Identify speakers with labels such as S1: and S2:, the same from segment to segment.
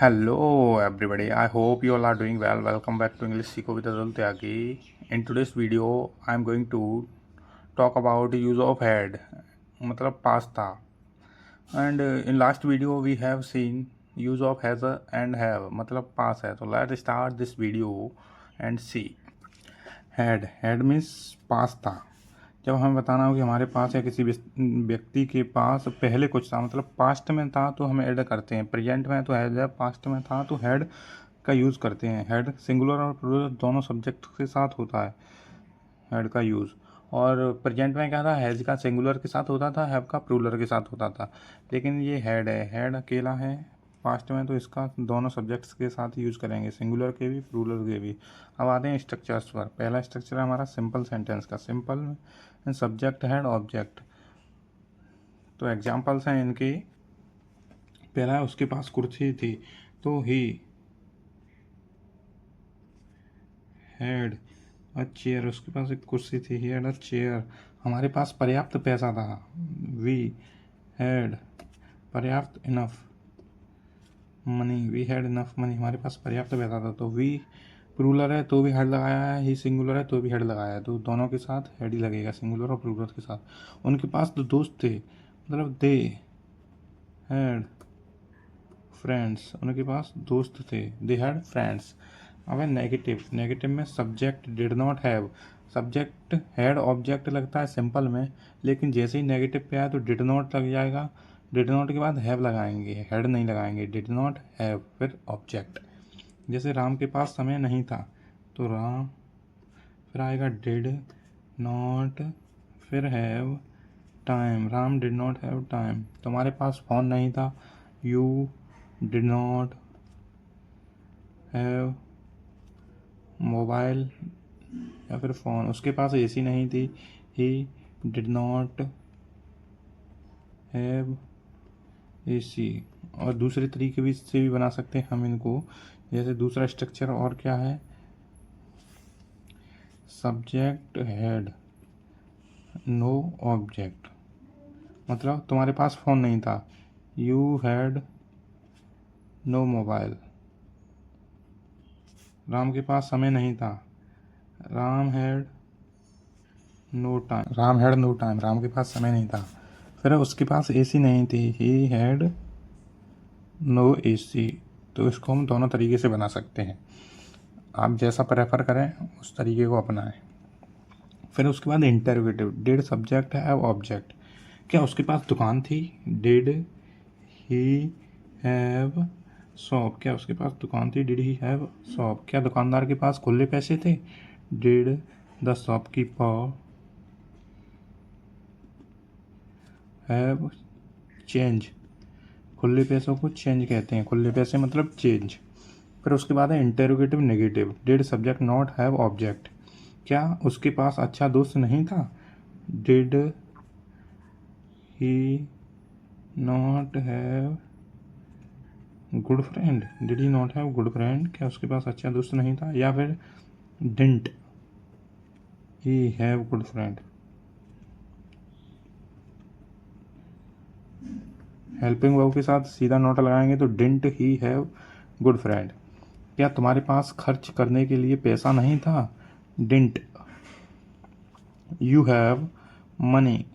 S1: Hello everybody, I hope you all are doing well. Welcome back to English Seeko with Azul Tyagi. In today's video, I am going to talk about the use of had, मतलब pasta. And in last video we have seen use of has and have, मतलब pass है. So let's start this video and see. Had means pasta. जब हमें बताना हो कि हमारे पास या किसी व्यक्ति के पास पहले कुछ था, मतलब पास्ट में था तो हम ऐड करते हैं, प्रेजेंट में तो हैड है, पास्ट में था तो हैड का यूज़ करते हैं। हैड सिंगुलर और प्लूरल दोनों सब्जेक्ट के साथ होता है हैड का यूज़। और प्रेजेंट में क्या था, हैज़ का सिंगुलर के साथ होता था, हैव का प्लूरल के साथ होता था। लेकिन ये हैड है, हैड अकेला है पास्ट में, तो इसका दोनों सब्जेक्ट्स के साथ यूज़ करेंगे, सिंगुलर के भी प्लूरल के भी। अब आते हैं स्ट्रक्चर्स पर। पहला स्ट्रक्चर है हमारा सिंपल सेंटेंस का। Simple subject had object. तो एग्जांपल्स हैं इनके। पहला है उसके पास कुर्सी थी, तो ही हैड अ चेयर। उसके पास एक कुर्सी थी, ही हैड अ चेयर। हमारे पास पर्याप्त पैसा था, वी हैड पर्याप्त enough money, we had enough money. हमारे पास पर्याप्त पैसा था। तो वी प्लूरल है तो भी हेड लगाया है, ही सिंगुलर है तो भी हेड लगाया है, तो दोनों के साथ हेड ही लगेगा, सिंगुलर और प्लूरल के साथ। उनके पास तो दोस्त थे, मतलब दे हैड फ्रेंड्स। उनके पास दोस्त थे, दे हैड फ्रेंड्स। अब है नेगेटिव। नेगेटिव में subject did not have. Subject had object लगता है सिंपल में, लेकिन जैसे ही नेगेटिव पे आया तो डिड नॉट लग जाएगा। डिड नॉट के बाद हैव लगाएंगे, हेड नहीं लगाएंगे। डिड नॉट हैव फिर ऑब्जेक्ट। जैसे राम के पास समय नहीं था, तो राम फिर आएगा डिड नॉट फिर have time. Ram did not have time. तुम्हारे पास फ़ोन नहीं था, you did not have mobile या फिर फ़ोन। उसके पास एसी नहीं थी, he did not have AC. और दूसरे तरीके भी से भी बना सकते हैं हम इनको। जैसे दूसरा स्ट्रक्चर और क्या है, सब्जेक्ट हैड नो ऑब्जेक्ट। मतलब तुम्हारे पास फ़ोन नहीं था, you had no mobile. Ram के पास समय नहीं था, Ram had no time. Ram had no time, Ram के पास समय नहीं था। फिर उसके पास एसी नहीं थी, ही हैड नो एसी। तो इसको हम दोनों तरीके से बना सकते हैं, आप जैसा प्रेफर करें उस तरीके को अपनाएं। फिर उसके बाद interrogative. Did subject have object. क्या उसके पास दुकान थी, डिड ही हैव शॉप। क्या उसके पास दुकान थी, डिड ही हैव शॉप। क्या दुकानदार के पास खुले पैसे थे, did the shopkeeper have change. खुले पैसों को चेंज कहते हैं, खुले पैसे मतलब चेंज। फिर उसके बाद है interrogative negative. Did subject not have object. क्या उसके पास अच्छा दोस्त नहीं था, did he not have good friend. Did he not have good friend. क्या उसके पास अच्छा दोस्त नहीं था। या फिर didn't he have good friend. Helping verb के साथ सीधा नॉट लगाएंगे तो didn't he have good friend. क्या तुम्हारे पास खर्च करने के लिए पैसा नहीं था, didn't you have money.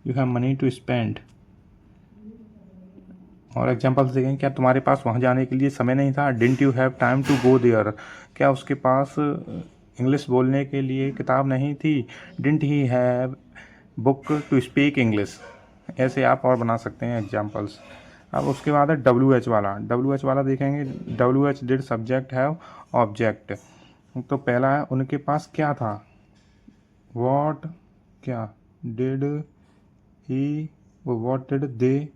S1: You have money to spend. और एग्जाम्पल्स देखें। क्या तुम्हारे पास वहाँ जाने के लिए समय नहीं था, didn't you have time to go there. क्या उसके पास इंग्लिश बोलने के लिए किताब नहीं थी, didn't he have book to speak English. ऐसे आप और बना सकते हैं एग्जाम्पल्स। अब उसके बाद है डब्ल्यू एच वाला। डब्ल्यू एच वाला देखेंगे। W H did subject have object. तो पहला है उनके पास क्या था, वॉट क्या, did he what did they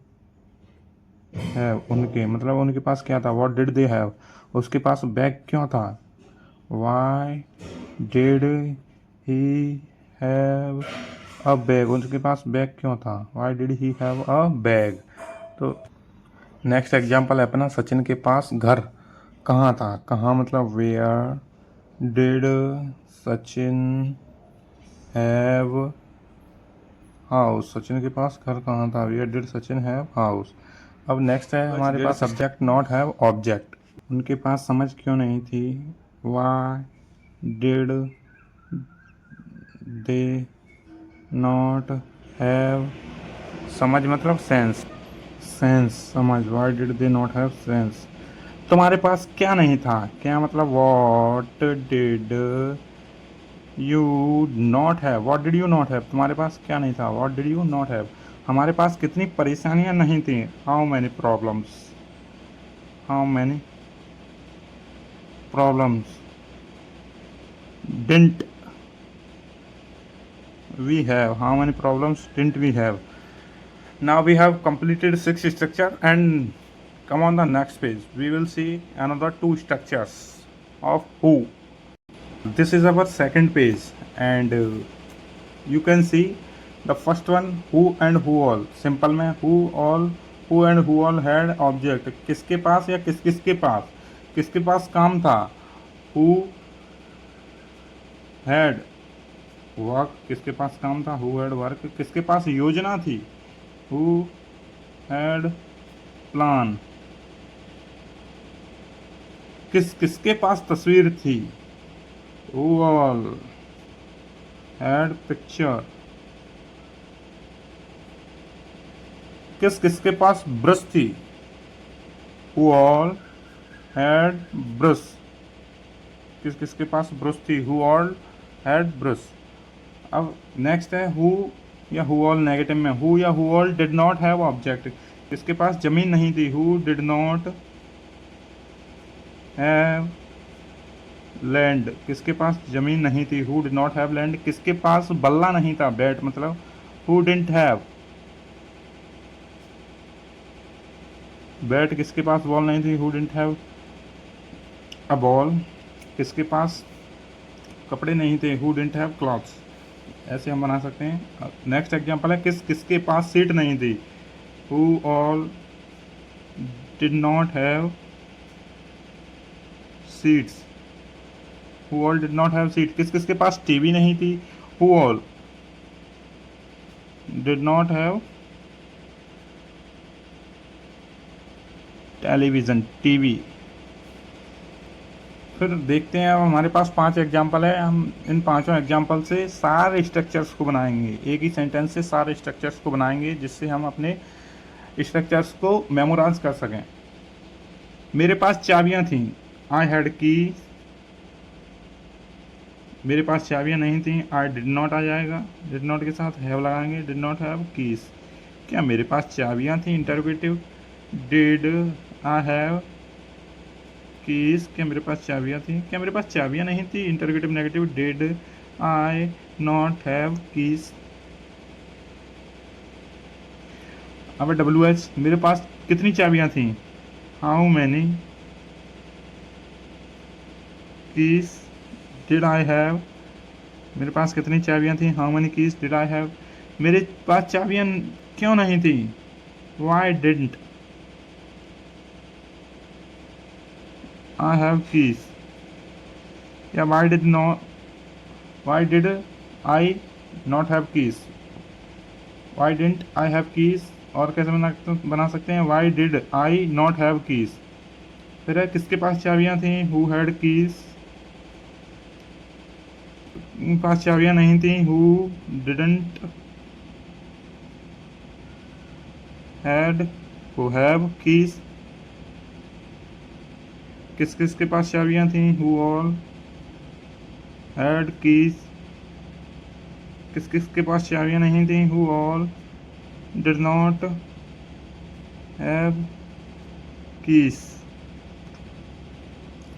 S1: have. उनके मतलब उनके पास क्या था, व्हाट डिड दे हैव। उसके पास बैग क्यों था, why did he have a bag. उनके पास बैग क्यों था, why did he have a bag. तो नेक्स्ट एग्जांपल है अपना, सचिन के पास घर कहाँ था। कहाँ मतलब where did Sachin have house. Sachin के पास घर कहाँ था, where did Sachin have house. अब नेक्स्ट है हमारे पास सब्जेक्ट नॉट हैव ऑब्जेक्ट। उनके पास समझ क्यों नहीं थी, why did they not have, समझ मतलब सेंस, समझ, why did they not have sense. तुम्हारे पास क्या नहीं था, क्या मतलब what did you not have, what did you not have, तुम्हारे पास क्या नहीं था, what did you not have. हमारे पास कितनी परेशानियां नहीं थी, how many problems, how many problems didn't we have, how many problems didn't we have. Now we have completed 6 structure, and come on the next page we will see another 2 structures of who. This is our second page, and you can see the first one who and who all. Simple में who all, who and who all had object, किसके पास या किसके पास काम था, who had work, किसके पास काम था, who had work, किसके पास योजना थी, हु हैड प्लान, किसके पास तस्वीर थी, हु ऑल हैड पिक्चर, किसके पास ब्रश थी, हु ऑल हैड ब्रश, किसके पास ब्रश थी, हु ऑल हैड ब्रश। अब नेक्स्ट है हु या हु ऑल नेगेटिव में, हु या who all did not have object, किसके पास जमीन नहीं थी, who did not have land, किसके पास जमीन नहीं थी, who did not have land, किसके पास बल्ला नहीं था, बैट मतलब हु डिडंट हैव बैट, किसके पास बॉल नहीं थी, who didn't have a ball, किसके पास कपड़े नहीं थे, हु डिडंट हैव क्लॉथ्स। ऐसे हम बना सकते हैं। नेक्स्ट एग्जांपल है किसके पास सीट नहीं थी, who all did not have seats, who all did not have seat, किसके पास टीवी नहीं थी, who all did not have television, TV. फिर देखते हैं, अब हमारे पास 5 एग्जाम्पल है, हम इन 5 एग्जाम्पल से सारे स्ट्रक्चर्स को बनाएंगे, एक ही सेंटेंस से सारे स्ट्रक्चर्स को बनाएंगे, जिससे हम अपने स्ट्रक्चर्स को मेमोराइज कर सकें। मेरे पास चाबियां थीं, आई हैड की, मेरे पास चाबियां नहीं थीं, आई डिड नॉट आ जाएगा, डिड नॉट के साथ हैव लगाएंगे, डिड नॉट हैव कीज। क्या मेरे पास चाबियां थीं, interrogative, did I have keys, क्या मेरे पास चाबियां थी, क्या मेरे पास चाबियां नहीं थी, interrogative negative, did I not have keys. अब WH, मेरे पास कितनी चाबियां थी, how many keys did I have, मेरे पास कितनी चाबियां थी, how many keys did I have. मेरे पास चाबियां क्यों नहीं थी, Y didn't I have keys, या why did I not have keys, why didn't I have keys। और कैसे बना सकते हैं, why did I not have keys। फिर है किसके पास चाबियां थी, who had keys, पास चाबियां नहीं थी, who didn't have keys। किसके पास चाबियां थी, who all had keys, किसके पास चाबियां नहीं थी, who all did not have keys।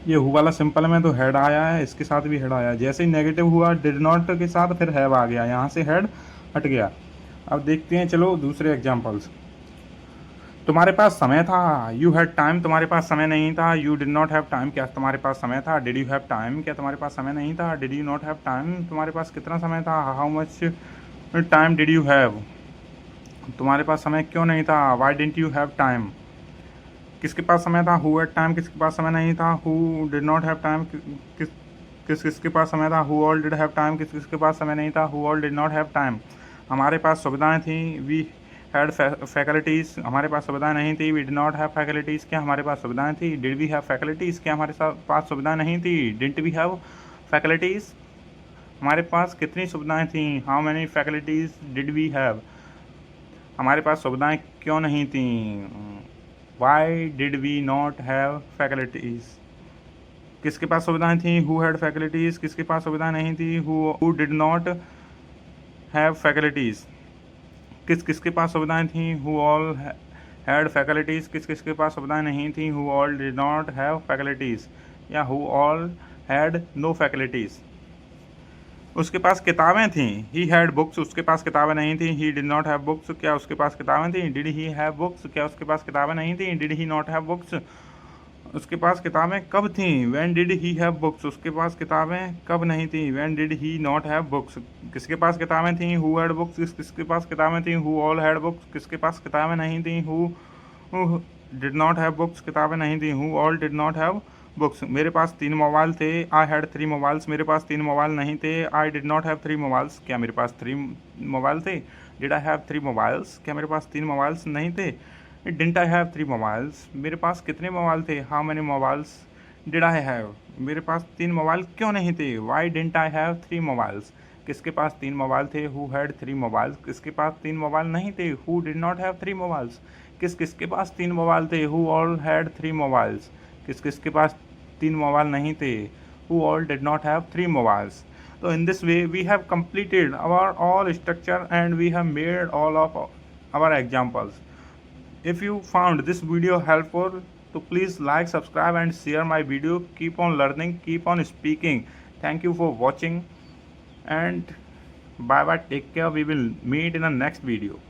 S1: ये हु वाला सिंपल में तो हेड आया है, इसके साथ भी हेड आया है, जैसे ही नेगेटिव हुआ डिड नॉट के साथ फिर हैव आ गया, यहाँ से हेड हट गया। अब देखते हैं, चलो दूसरे एग्जाम्पल्स। तुम्हारे पास समय था, यू हैड टाइम, तुम्हारे पास समय नहीं था, you did not have time, क्या तुम्हारे पास समय था, डिड यू हैव टाइम, क्या तुम्हारे पास समय नहीं था, did you not have time, तुम्हारे पास कितना समय था, how much time did you have, तुम्हारे पास समय क्यों नहीं था, Y didn't you have time. किसके पास समय था, हु हैड टाइम, किसके पास समय नहीं था, who did not have time, किसके पास समय था, who all did have time, किसके पास समय नहीं था, who all did not have time. हमारे पास सुविधाएं थी, वी हैड फैकल्टीज, हमारे पास सुविधाएं नहीं थी। We did not have faculties, क्या हमारे पास सुविधाएं थी। डिड वी हैव फैकल्टीज, क्या हमारे पास सुविधाएं नहीं थी। डिडंट वी हैव फैकल्टीज, हमारे पास कितनी सुविधाएं थी। How many faculties did we have, हमारे पास सुविधाएं क्यों नहीं थी। Why did we not have faculties, किसके पास सुविधाएं थी। हु हैड फैकल्टीज, किसके पास सुविधाएं नहीं थी। Who did not have faculties, किस किसके पास सुविधाएं थी। हु ऑल हैड फैकल्टीज, किस किसके पास सुविधाएं नहीं थी। Who all did not have faculties, या who all had no faculties. उसके पास किताबें थीं। ही हैड बुक्स, उसके पास किताबें नहीं थी। He did not have books, क्या उसके पास किताबें थीं। डिड ही हैव बुक्स, क्या उसके पास किताबें नहीं थी। Did he not have books, उसके पास किताबें कब थीं। When did he have books, उसके पास किताबें कब नहीं थी। When did he not have books, किसके पास किताबें थीं। हु हैड बुक्स, किसके पास किताबें थीं। हु ऑल हैड बुक्स, किसके पास किताबें नहीं थीं। Who did not have books, किताबें नहीं थीं। Who all did not have books. मेरे पास 3 मोबाइल थे। आई हैड 3 मोबाइल्स, मेरे पास 3 मोबाइल नहीं थे। I did not have 3 mobiles, क्या मेरे पास 3 मोबाइल थे। डिड आई हैव 3 मोबाइल्स, क्या मेरे पास 3 मोबाइल्स नहीं थे। डिडंट आई हैव 3 मोबाइल्स, मेरे पास कितने मोबाइल थे। How many mobiles did I have, मेरे पास 3 मोबाइल क्यों नहीं थे। Y didn't I have 3 mobiles, किसके पास 3 मोबाइल थे। हु हैड 3 मोबाइल्स, किसके पास 3 मोबाइल नहीं थे। Who did not have 3 mobiles, किस किसके पास 3 मोबाइल थे। हु ऑल हैड 3 मोबाइल्स, किस किसके पास 3 मोबाइल नहीं थे। Who all did not have 3 mobiles. So in this way we have completed our all structure and we have made all of our examples. If you found this video helpful, so please like, subscribe and share my video. Keep on learning, keep on speaking. Thank you for watching and bye bye, take care. We will meet in the next video.